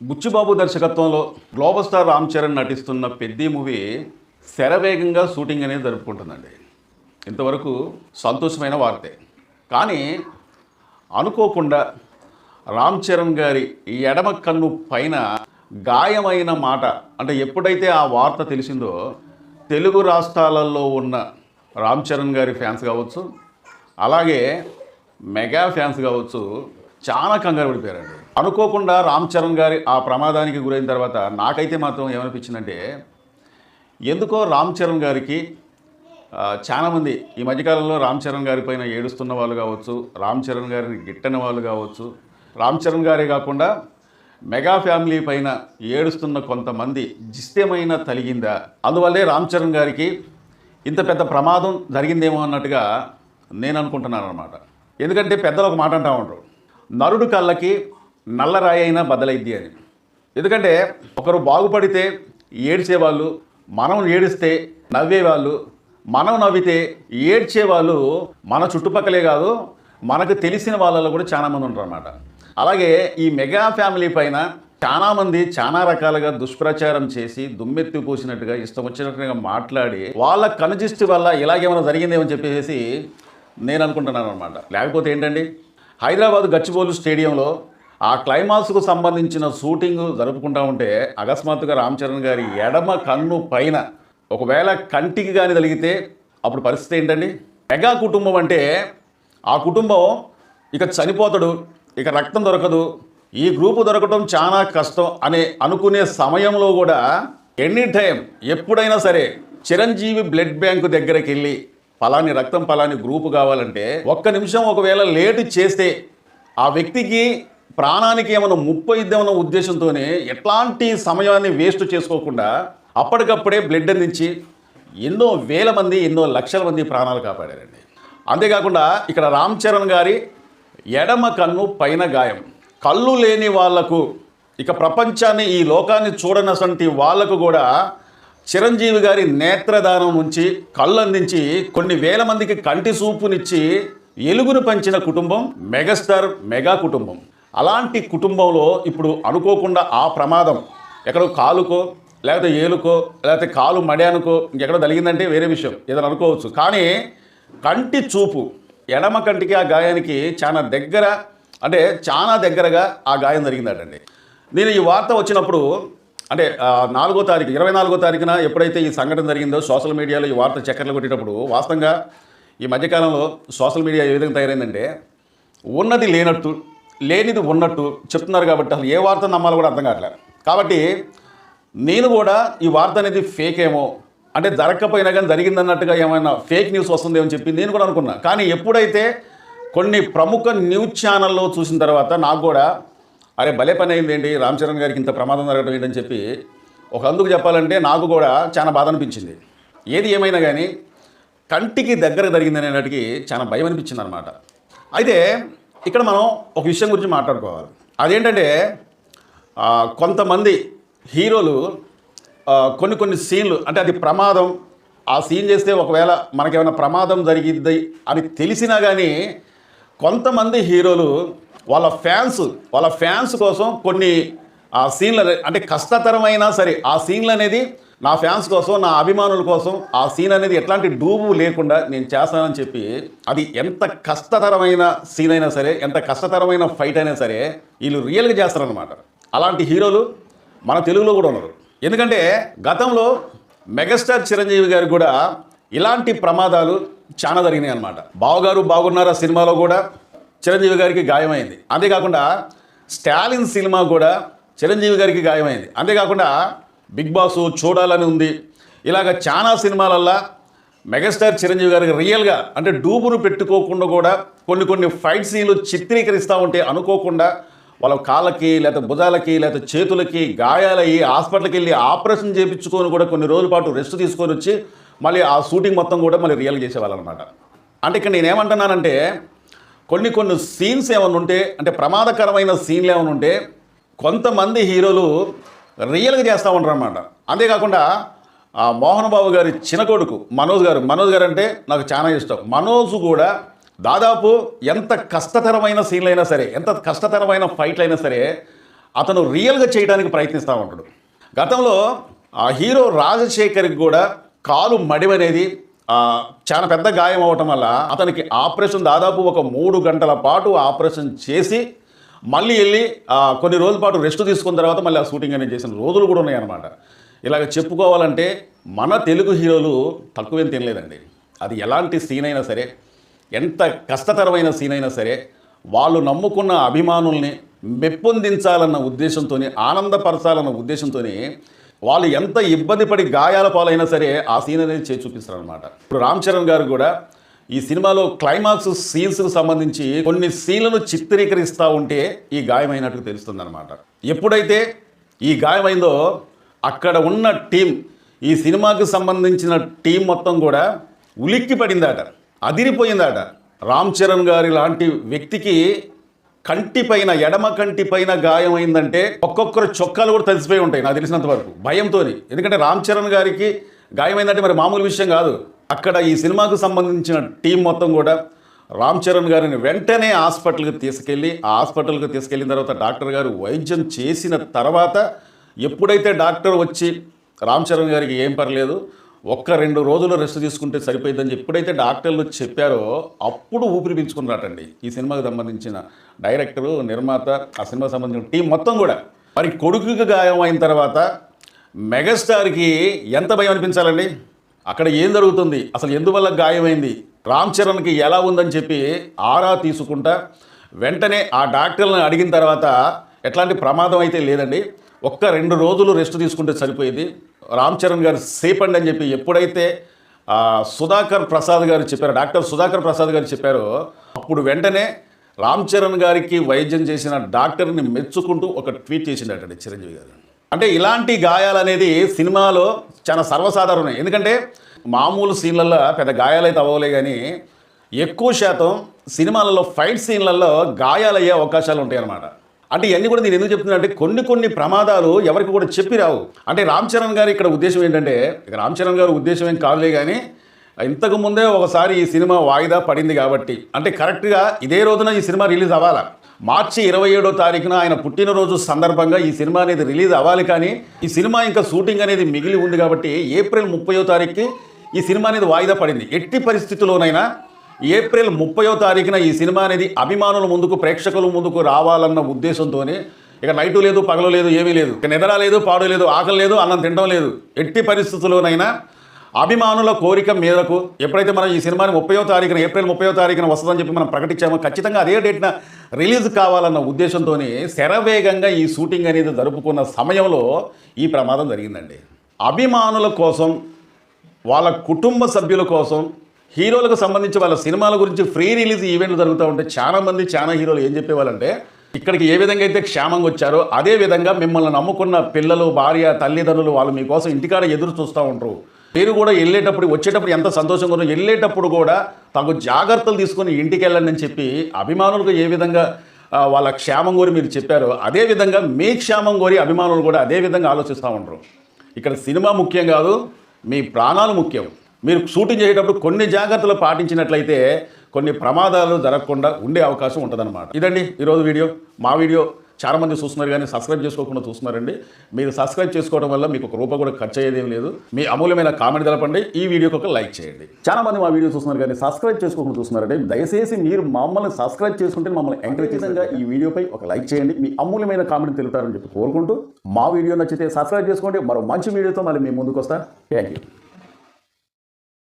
బుచ్చిబాబు దర్శకత్వంలో global star Ram Charan నటిస్తున్న Peddi movie శరవేగంగా షూటింగ్ అనేది జరుపుకుంటుందండి. ఇంతవరకు సంతోషమైన వార్తే. కానీ అనుకోకుండా రామ్ చరణ్ గారి ఎడమ కన్ను పైన గాయమైన మాట, అంటే ఎప్పుడైతే ఆ వార్త తెలిసిందో తెలుగు రాష్ట్రాలలో ఉన్న రామ్ చరణ్ గారి ఫ్యాన్స్ కావచ్చు, అలాగే మెగా ఫ్యాన్స్ కావచ్చు, చాలా కంగారు పడిపోయారండి. అనుకోకుండా రామ్ చరణ్ గారి ఆ ప్రమాదానికి గురైన తర్వాత నాకైతే మాత్రం ఏమనిపించిందంటే, ఎందుకో రామ్ చరణ్ గారికి చాలామంది ఈ మధ్యకాలంలో రామ్ చరణ్ గారి పైన ఏడుస్తున్న వాళ్ళు కావచ్చు, రామ్ చరణ్ గారిని గిట్టని వాళ్ళు కావచ్చు, రామ్ చరణ్ గారే కాకుండా మెగా ఫ్యామిలీ పైన ఏడుస్తున్న కొంతమంది జిస్తేమైనా తలిగిందా, అందువల్లే రామ్ చరణ్ గారికి ఇంత పెద్ద ప్రమాదం జరిగిందేమో అన్నట్టుగా నేను అనుకుంటున్నాను అనమాట. ఎందుకంటే పెద్దలు ఒక మాట అంటూ ఉంటారు, నరుడు కళ్ళకి నల్లరాయి అయినా బదలైద్ది అని. ఎందుకంటే ఒకరు బాగుపడితే ఏడ్చేవాళ్ళు, మనం ఏడిస్తే నవ్వేవాళ్ళు, మనం నవ్వితే ఏడ్చేవాళ్ళు మన చుట్టుపక్కలే కాదు, మనకు తెలిసిన వాళ్ళలో కూడా చాలామంది ఉంటారు అన్నమాట. అలాగే ఈ మెగా ఫ్యామిలీ పైన చాలామంది చాలా రకాలుగా దుష్ప్రచారం చేసి దుమ్మెత్తి పూసినట్టుగా ఇష్టం వచ్చినట్టుగా మాట్లాడి వాళ్ళ కనుజిస్టు వల్ల ఇలాగేమైనా జరిగిందేమో చెప్పేసి నేను అనుకుంటున్నాను అనమాట. లేకపోతే ఏంటండి, హైదరాబాద్ గచ్చిబౌలి స్టేడియంలో ఆ క్లైమాక్స్కు సంబంధించిన షూటింగ్ జరుపుకుంటూ ఉంటే అకస్మాత్తుగా రామ్ చరణ్ గారి ఎడమ కన్ను పైన ఒకవేళ కంటికి కానీ తగిలితే అప్పుడు పరిస్థితి ఏంటండి? మెగా కుటుంబం అంటే ఆ కుటుంబం ఇక చనిపోతాడు, ఇక రక్తం దొరకదు, ఈ గ్రూపు దొరకడం చాలా కష్టం అనే అనుకునే సమయంలో కూడా ఎనీ టైం ఎప్పుడైనా సరే చిరంజీవి బ్లడ్ బ్యాంకు దగ్గరికి వెళ్ళి పలాని రక్తం పలాని గ్రూపు కావాలంటే ఒక్క నిమిషం ఒకవేళ లేటు చేస్తే ఆ వ్యక్తికి ప్రాణానికి ఏమైనా ముప్పు ఇద్దామన్న ఉద్దేశంతోనే ఎట్లాంటి సమయాన్ని వేస్ట్ చేసుకోకుండా అప్పటికప్పుడే బ్లడ్ అందించి ఎన్నో వేల మంది ఎన్నో లక్షల మంది ప్రాణాలు కాపాడారండి. అంతేకాకుండా ఇక్కడ రామ్ చరణ్ గారి ఎడమ కన్ను పైన గాయం, కళ్ళు లేని వాళ్లకు, ఇక ప్రపంచాన్ని ఈ లోకాన్ని చూడనసంటి వాళ్లకు కూడా చిరంజీవి గారి నేత్రదానం నుంచి కళ్ళు అందించి కొన్ని వేల మందికి కంటి చూపునిచ్చి ఎలుగును పంచిన కుటుంబం మెగాస్టార్ మెగా కుటుంబం. అలాంటి కుటుంబంలో ఇప్పుడు అనుకోకుండా ఆ ప్రమాదం ఎక్కడో కాలుకో లేకపోతే ఏలుకో లేకపోతే కాలు మడ్యానుకో ఇంకెక్కడో తగిలిందంటే వేరే విషయం ఏదైనా అనుకోవచ్చు. కానీ కంటి చూపు, ఎడమ కంటికి ఆ గాయానికి చాలా దగ్గర, అంటే చాలా దగ్గరగా ఆ గాయం జరిగిందటండి. నేను ఈ వార్త వచ్చినప్పుడు అంటే 4వ తారీఖు 24వ తారీఖున ఎప్పుడైతే ఈ సంఘటన జరిగిందో సోషల్ మీడియాలో ఈ వార్త చక్కర్లు కొట్టేటప్పుడు వాస్తవంగా ఈ మధ్యకాలంలో సోషల్ మీడియా ఏ విధంగా తయారైందంటే ఉన్నది లేనట్టు లేనిది ఉన్నట్టు చెప్తున్నారు. కాబట్టి అసలు ఏ వార్త నమ్మాలో కూడా అర్థం కావట్లేదు. కాబట్టి నేను కూడా ఈ వార్త అనేది ఫేక్ ఏమో, అంటే జరగకపోయినా కానీ జరిగిందన్నట్టుగా ఏమైనా ఫేక్ న్యూస్ వస్తుందేమో అని చెప్పి నేను కూడా అనుకున్నా. కానీ ఎప్పుడైతే కొన్ని ప్రముఖ న్యూస్ ఛానల్లో చూసిన తర్వాత నాకు కూడా అరే భలే పని అయింది ఏంటి, రామ్ చరణ్ గారికి ఇంత ప్రమాదం జరగడం ఏంటని చెప్పి ఒక అందుకు చెప్పాలంటే నాకు కూడా చాలా బాధ అనిపించింది. ఏది ఏమైనా కానీ కంటికి దగ్గర జరిగిందనే నాటికి చాలా భయం అనిపించింది అనమాట. అయితే ఇక్కడ మనం ఒక విషయం గురించి మాట్లాడుకోవాలి. అదేంటంటే కొంతమంది హీరోలు కొన్ని సీన్లు, అంటే అది ప్రమాదం, ఆ సీన్ చేస్తే ఒకవేళ మనకేమైనా ప్రమాదం జరిగిద్ది అని తెలిసినా కానీ కొంతమంది హీరోలు వాళ్ళ ఫ్యాన్స్ కోసం కొన్ని ఆ సీన్లు, అంటే కష్టతరమైనా సరే ఆ సీన్లు అనేది నా ఫ్యాన్స్ కోసం, నా అభిమానుల కోసం ఆ సీన్ అనేది ఎట్లాంటి డూబు లేకుండా నేను చేస్తానని చెప్పి, అది ఎంత కష్టతరమైన సీన్ అయినా సరే, ఎంత కష్టతరమైన ఫైట్ అయినా సరే వీళ్ళు రియల్గా చేస్తారనమాట. అలాంటి హీరోలు మన తెలుగులో కూడా ఉన్నారు. ఎందుకంటే గతంలో మెగాస్టార్ చిరంజీవి గారికి కూడా ఇలాంటి ప్రమాదాలు చాలా జరిగినాయి అనమాట. బావగారు బాగున్నారా సినిమాలో కూడా చిరంజీవి గారికి గాయమైంది. అంతేకాకుండా స్టాలిన్ సినిమా కూడా చిరంజీవి గారికి గాయమైంది. అంతేకాకుండా బిగ్ బాస్ చూడాలని ఉంది, ఇలాగ చాలా సినిమాలల్లో మెగాస్టార్ చిరంజీవి గారికి రియల్గా అంటే డూబును పెట్టుకోకుండా కూడా కొన్ని ఫైట్ సీన్లు చిత్రీకరిస్తూ ఉంటే అనుకోకుండా వాళ్ళ కాళ్ళకి లేకపోతే భుజాలకి లేకపోతే చేతులకి గాయాలయ్యి హాస్పిటల్కి వెళ్ళి ఆపరేషన్ చేయించుకొని కూడా కొన్ని రోజుల పాటు రెస్ట్ తీసుకొని వచ్చి మళ్ళీ ఆ షూటింగ్ మొత్తం కూడా మళ్ళీ రియల్గా చేసేవాళ్ళు అనమాట. అంటే ఇక్కడ నేనేమంటున్నానంటే కొన్ని సీన్స్ ఏమైనా ఉంటే, అంటే ప్రమాదకరమైన సీన్లు ఏమైనా ఉంటే కొంతమంది హీరోలు రియల్గా చేస్తూ ఉంటారు అన్నమాట. అంతేకాకుండా మోహన్ బాబు గారి చిన్న కొడుకు మనోజ్ గారు అంటే నాకు చాలా ఇష్టం. మనోజ్ కూడా దాదాపు ఎంత కష్టతరమైన సీన్లైనా సరే, ఎంత కష్టతరమైన ఫైట్లైనా సరే అతను రియల్గా చేయడానికి ప్రయత్నిస్తూ ఉంటాడు. గతంలో ఆ హీరో రాజశేఖర్కి కూడా కాలు మడివనేది చాలా పెద్ద గాయం అవటం వల్ల అతనికి ఆపరేషన్ దాదాపు ఒక 3 గంటల పాటు ఆపరేషన్ చేసి మళ్ళీ వెళ్ళి కొన్ని రోజుల పాటు రెస్ట్ తీసుకున్న తర్వాత మళ్ళీ ఆ షూటింగ్ అనేది చేసిన రోజులు కూడా ఉన్నాయన్నమాట. ఇలాగ చెప్పుకోవాలంటే మన తెలుగు హీరోలు తక్కువేం తినలేదండి. అది ఎలాంటి సీన్ అయినా సరే, ఎంత కష్టతరమైన సీన్ అయినా సరే, వాళ్ళు నమ్ముకున్న అభిమానుల్ని మెప్పొందించాలన్న ఉద్దేశంతో, ఆనందపరచాలన్న ఉద్దేశంతో వాళ్ళు ఎంత ఇబ్బంది పడి గాయాల పాలైనా సరే ఆ సీన్ అనేది చేసి చూపిస్తారనమాట. ఇప్పుడు రామ్ చరణ్ గారు కూడా ఈ సినిమాలో క్లైమాక్స్ సీన్స్కు సంబంధించి కొన్ని సీన్లను చిత్రీకరిస్తూ ఉంటే ఈ గాయమైనట్టు తెలుస్తుందన్నమాట. ఎప్పుడైతే ఈ గాయమైందో అక్కడ ఉన్న టీం, ఈ సినిమాకి సంబంధించిన టీం మొత్తం కూడా ఉలిక్కి పడిందట, అదిరిపోయిందట. రామ్ చరణ్ గారి లాంటి వ్యక్తికి కంటిపైన, ఎడమ కంటిపైన గాయమైందంటే ఒక్కొక్కరు చొక్కాలు కూడా తడిసిపోయి ఉంటాయి నాకు తెలిసినంత వరకు భయంతో. ఎందుకంటే రామ్ చరణ్ గారికి గాయమైందంటే మరి మామూలు విషయం కాదు. అక్కడ ఈ సినిమాకు సంబంధించిన టీం మొత్తం కూడా రామ్ చరణ్ గారిని వెంటనే హాస్పిటల్కి తీసుకెళ్ళిన తర్వాత డాక్టర్ గారు వైద్యం చేసిన తర్వాత ఎప్పుడైతే డాక్టర్ వచ్చి రామ్ చరణ్ గారికి ఏం పర్లేదు, 1-2 రోజులు రెస్ట్ తీసుకుంటే సరిపోయిందని ఎప్పుడైతే డాక్టర్లు చెప్పారో అప్పుడు ఊపిరి పీల్చుకున్నారటండి ఈ సినిమాకి సంబంధించిన డైరెక్టరు, నిర్మాత, ఆ సినిమాకి సంబంధించిన టీం మొత్తం కూడా. మరి కొడుకుకి గాయం అయిన తర్వాత మెగాస్టార్కి ఎంత భయం అనిపించాలండి? అక్కడ ఏం జరుగుతుంది, అసలు ఎందువల్ల గాయమైంది, రామ్ చరణ్కి ఎలా ఉందని చెప్పి ఆరా తీసుకుంటా వెంటనే ఆ డాక్టర్లను అడిగిన తర్వాత ఎట్లాంటి ప్రమాదం అయితే లేదండి, 1-2 రోజులు రెస్ట్ తీసుకుంటే సరిపోయింది, రామ్ చరణ్ గారు సేపండి అని చెప్పి ఎప్పుడైతే సుధాకర్ ప్రసాద్ గారు చెప్పారో, డాక్టర్ సుధాకర్ ప్రసాద్ గారు చెప్పారో అప్పుడు వెంటనే రామ్ చరణ్ గారికి వైద్యం చేసిన డాక్టర్ని మెచ్చుకుంటూ ఒక ట్వీట్ చేసిండటండి చిరంజీవి గారు. అంటే ఇలాంటి గాయాలు అనేది సినిమాలో చాలా సర్వసాధారణం. ఎందుకంటే మామూలు సీన్లలో పెద్ద గాయాలైతే అవ్వలే, కానీ ఎక్కువ శాతం సినిమాలలో ఫైట్ సీన్లలో గాయాలయ్యే అవకాశాలు ఉంటాయి అన్నమాట. అంటే ఇవన్నీ కూడా నేను ఎందుకు చెప్తున్నా అంటే కొన్ని ప్రమాదాలు ఎవరికి కూడా చెప్పి రావు. అంటే రామ్ చరణ్ గారి ఇక్కడ ఉద్దేశం ఏంటంటే, ఇక రామ్ చరణ్ గారి ఉద్దేశం ఏం కాదులే కానీ ఇంతకు ముందే ఒకసారి ఈ సినిమా వాయిదా పడింది కాబట్టి, అంటే కరెక్ట్గా ఇదే రోజున ఈ సినిమా రిలీజ్ అవ్వాలా, మార్చి 27వ తారీఖున ఆయన పుట్టినరోజు సందర్భంగా ఈ సినిమా అనేది రిలీజ్ అవ్వాలి. కానీ ఈ సినిమా ఇంకా షూటింగ్ అనేది మిగిలి ఉంది కాబట్టి ఏప్రిల్ 30వ తారీఖుకి ఈ సినిమా అనేది వాయిదా పడింది. ఎట్టి పరిస్థితుల్లోనైనా ఏప్రిల్ 30వ తారీఖున ఈ సినిమా అనేది అభిమానుల ముందుకు, ప్రేక్షకుల ముందుకు రావాలన్న ఉద్దేశంతోనే ఇక నైటు లేదు, పగలు లేదు, ఏమీ లేదు, ఇక నిద్ర లేదు, పాడు లేదు, ఆకలి లేదు, అన్నం తినడం లేదు. ఎట్టి పరిస్థితుల్లోనైనా అభిమానుల కోరిక మేరకు ఎప్పుడైతే మనం ఈ సినిమాని ఏప్రిల్ 30వ తారీఖున వస్తుందని చెప్పి మనం ప్రకటించామో ఖచ్చితంగా అదే డేట్న రిలీజ్ కావాలన్న ఉద్దేశంతో శరవేగంగా ఈ షూటింగ్ అనేది జరుపుకున్న సమయంలో ఈ ప్రమాదం జరిగిందండి. అభిమానుల కోసం, వాళ్ళ కుటుంబ సభ్యుల కోసం, హీరోలకు సంబంధించి వాళ్ళ సినిమాల గురించి ఫ్రీ రిలీజ్ ఈవెంట్లు జరుగుతూ ఉంటే చాలా హీరోలు ఏం చెప్పేవాళ్ళంటే, ఇక్కడికి ఏ విధంగా అయితే క్షేమంగా వచ్చారో అదే విధంగా మిమ్మల్ని నమ్ముకున్న పిల్లలు, భార్య, తల్లిదండ్రులు వాళ్ళు మీకోసం ఇంటికాడ ఎదురు చూస్తూ ఉంటారు. మీరు కూడా వచ్చేటప్పుడు ఎంత సంతోషంగా ఉన్నారో, వెళ్ళేటప్పుడు కూడా తగు జాగ్రత్తలు తీసుకొని ఇంటికి వెళ్ళండి అని చెప్పి అభిమానులకు ఏ విధంగా వాళ్ళ క్షేమం కోరి మీరు చెప్పారో అదేవిధంగా మీ క్షేమం కోరి అభిమానులు కూడా అదే విధంగా ఆలోచిస్తూ ఉంటారు. ఇక్కడ సినిమా ముఖ్యం కాదు, మీ ప్రాణాలు ముఖ్యం. మీరు షూటింగ్ చేసేటప్పుడు కొన్ని జాగ్రత్తలు పాటించినట్లయితే కొన్ని ప్రమాదాలు జరగకుండా ఉండే అవకాశం ఉంటుందన్నమాట. ఇదండి ఈరోజు వీడియో. మా వీడియో చాలామంది చూస్తున్నారు కానీ సబ్స్క్రైబ్ చేసుకోకుండా చూస్తున్నారండి. మీరు సబ్స్క్రైబ్ చేసుకోవడం వల్ల మీకు ఒక రూపాయి కూడా ఖర్చు అయ్యేదేం లేదు. మీ అమూల్యమైన కామెంట్ తెలపండి, ఈ వీడియోకి ఒక లైక్ చేయండి. చాలామంది మా వీడియో చూస్తున్నారు కానీ సబ్స్క్రైబ్ చేసుకోకుండా చూస్తున్నారండి. దయచేసి మీరు మమ్మల్ని సబ్స్క్రైబ్ చేసుకుంటే మమ్మల్ని ఎంకరేజ్ చేసేందుకు ఈ వీడియోపై ఒక లైక్ చేయండి, మీ అమూల్యమైన కామెంట్ తెలుపుతారని చెప్పి కోరుకుంటూ, మా వీడియో నచ్చితే సబ్స్క్రైబ్ చేసుకోండి. మరో మంచి వీడియోతో మళ్ళీ మీ ముందుకు వస్తా. Thank you.